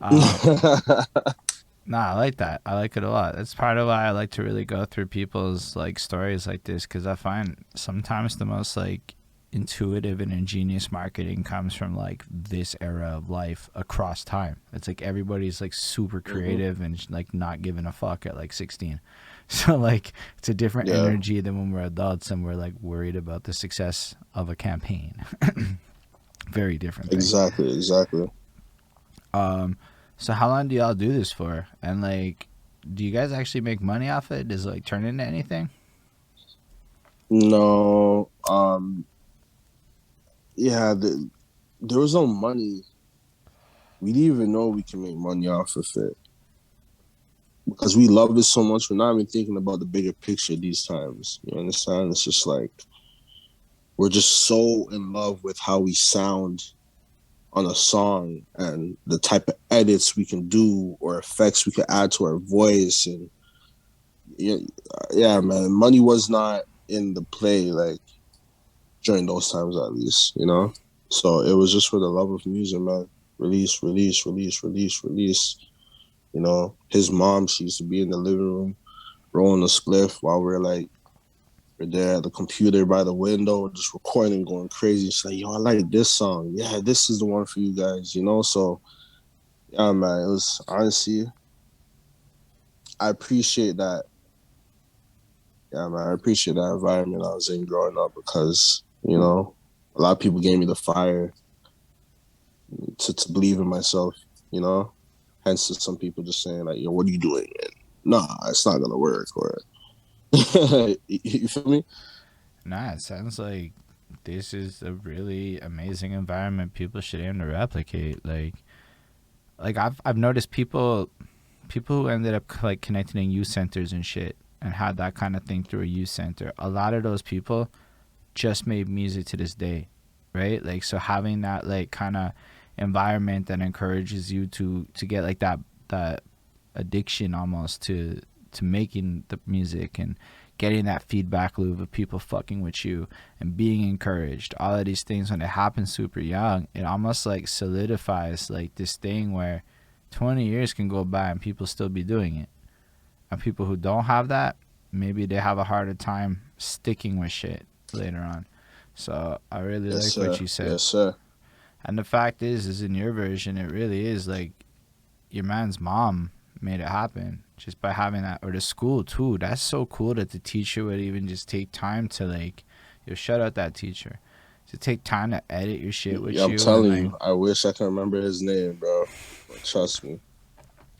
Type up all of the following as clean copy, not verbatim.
Um, Nah, I like that. I like it a lot. That's part of why I like to really go through people's like stories like this, because I find sometimes the most like intuitive and ingenious marketing comes from like this era of life across time. It's like everybody's like super Hmm. creative and like not giving a fuck at like 16. So like it's a different Yeah, energy than when we're adults and we're like worried about the success of a campaign. Very different thing. exactly, exactly. Um, so how long do y'all do this for? And like, do you guys actually make money off it? Does it like turn into anything? No, yeah, there was no money. We didn't even know we can make money off of it because we love it so much. We're not even thinking about the bigger picture these times. You understand? It's just like we're just so in love with how we sound on a song and the type of edits we can do or effects we can add to our voice. And yeah, yeah, man, money was not in the play like during those times, at least, you know. So it was just for the love of music, man. Release, release, release, release, release. You know, his mom, she used to be in the living room rolling a spliff while we're like, we're there at the computer by the window, just recording, going crazy. She's like, yo, I like this song. Yeah, this is the one for you guys, you know? So, yeah, man, it was honestly, I appreciate that. Yeah, man, I appreciate that environment I was in growing up because, you know, a lot of people gave me the fire to believe in myself, you know? Hence, to some people just saying, like, yo, what are you doing? And, nah, it's not going to work. Or, you feel me? Nah, it sounds like this is a really amazing environment people should aim to replicate. Like I've noticed people who ended up like connecting in youth centers and shit and had that kind of thing through a youth center. A lot of those people just made music to this day, right? Like so having that like kind of environment that encourages you to get like that addiction almost to making the music and getting that feedback loop of people fucking with you and being encouraged. All of these things when it happens super young, it almost like solidifies like this thing where 20 years can go by and people still be doing it. And people who don't have that, maybe they have a harder time sticking with shit later on. So I really Yes, like what sir. you said. Yes, sir. And the fact is in your version, it really is like your man's mom made it happen just by having that, or the school too. That's so cool that the teacher would even just take time to like, yo, shut out that teacher, to take time to edit your shit Yeah, with I'm you and telling like, you, I wish I could remember his name, bro. But trust me.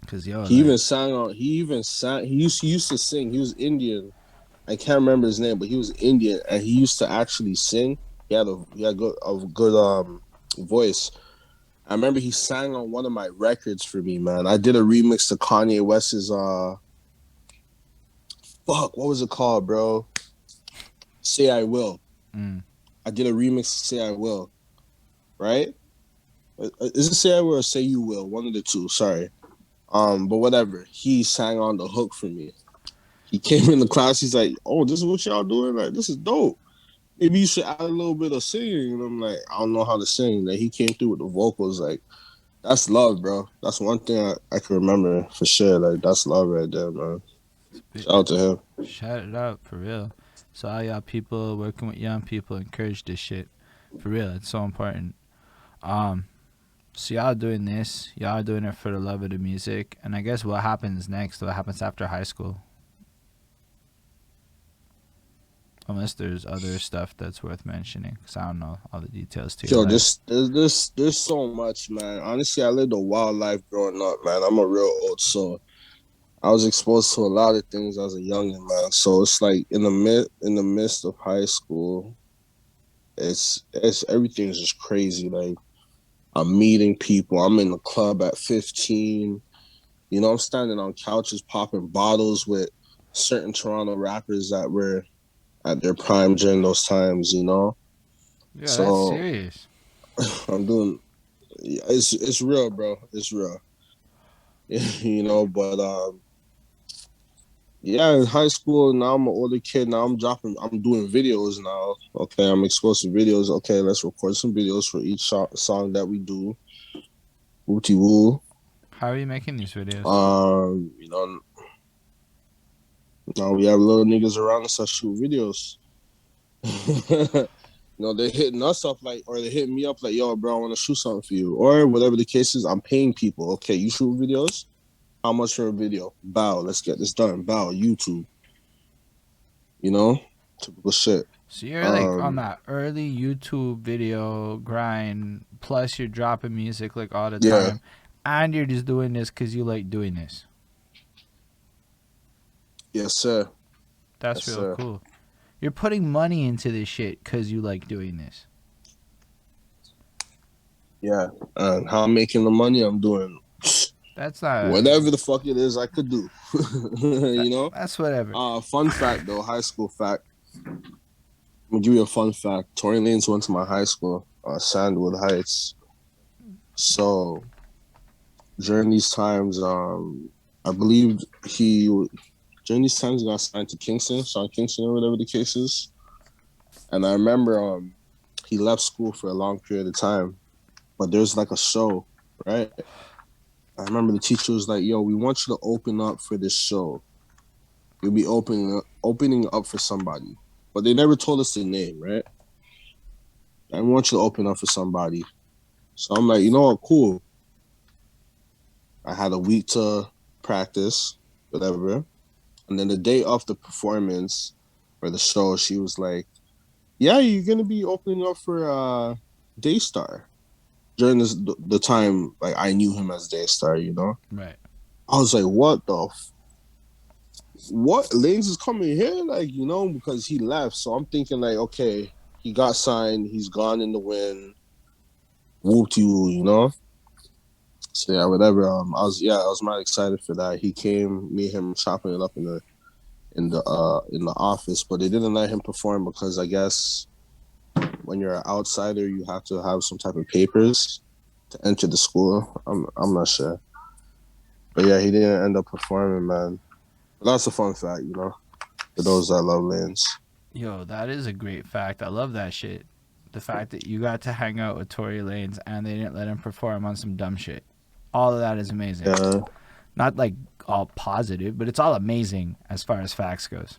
cause yo, He like, even sang on. He even sang. He used to sing. He was Indian. I can't remember his name, but he was Indian, and he used to actually sing. He had a good voice. I remember he sang on one of my records for me, man. I did a remix to Kanye West's fuck, what was it called, bro? Say I Will. mm, I did a remix to Say I Will, right? Is it Say I Will or Say You Will? One of the two. Sorry. But whatever. He sang on the hook for me. He came in the class. He's like, "Oh, this is what y'all doing? Like, this is dope. Maybe you should add a little bit of singing." And I'm like, "I don't know how to sing." That he came through with the vocals. Like, that's love, bro. That's one thing I can remember for sure. Like, that's love right there, man. Shout out to him. shut it up for real. So all y'all people working with young people, encourage this shit for real. It's so important. Um, so y'all doing this, y'all doing it for the love of the music, and I guess what happens next? What happens after high school? Unless there's other stuff that's worth mentioning, because I don't know all the details to your Yo, life. there's so much, man. Honestly, I lived a wild life growing up, man. I'm a real old soul. I was exposed to a lot of things as a youngin', man. So it's like in the midst of high school, it's everything's just crazy. Like I'm meeting people. I'm in the club at 15. You know, I'm standing on couches popping bottles with certain Toronto rappers that were at their prime during those times. You know, Yeah, that's so serious. I'm doing. It's real, bro. It's real. You know, but Yeah, in high school, now I'm an older kid. Now I'm doing videos now. Okay, I'm exposed to videos. Okay, let's record some videos for each song that we do. Wooty woo. How are you making these videos? You know, now we have little niggas around us that shoot videos. You know, they're hitting us up like, or they're hitting me up like, yo, bro, I want to shoot something for you. Or whatever the case is, I'm paying people. Okay, you shoot videos? How much for a video? Bow, let's get this done. Bow, YouTube, you know? Typical shit. So you're like on Um, that early YouTube video grind, plus you're dropping music like all the yeah, time, and you're just doing this because you like doing this. yes, sir. That's Yes, real sir. cool. You're putting money into this shit because you like doing this. Yeah. And how I'm making the money, I'm doing That's not whatever the fuck it is I could do. that, You know? that's whatever. Fun fact though, high school fact. I'm gonna give you a fun fact. Tory Lanez went to my high school, Sandwood Heights. So during these times, I believe he during these times he got signed to Kingston, Sean Kingston, or whatever the case is. And I remember he left school for a long period of time, but there's like a show, right? I remember the teacher was like, "Yo, we want you to open up for this show. You'll be opening up for somebody." But they never told us the name, right? I want you to open up for somebody. So I'm like, you know what, cool. I had a week to practice, whatever. And then the day of the performance or the show, she was like, "Yeah, you're gonna be opening up for Daystar." During the time, like I knew him as Daystar, you know. Right. I was like, "What the what? Lanes is coming here, like you know, because he left." So I'm thinking like, okay, he got signed, he's gone in the wind, whoop you, you know. So yeah, whatever. I was mad excited for that. He came, me and him chopping it up in the office, but they didn't let him perform because I guess when you're an outsider, you have to have some type of papers to enter the school. I'm not sure, but yeah, he didn't end up performing, man. But that's a fun fact, you know, for those that love lanes. Yo, that is a great fact. I love that shit. The fact that you got to hang out with Tory Lanez and they didn't let him perform on some dumb shit. All of that is amazing. Yeah, Not like all positive, but it's all amazing as far as facts goes.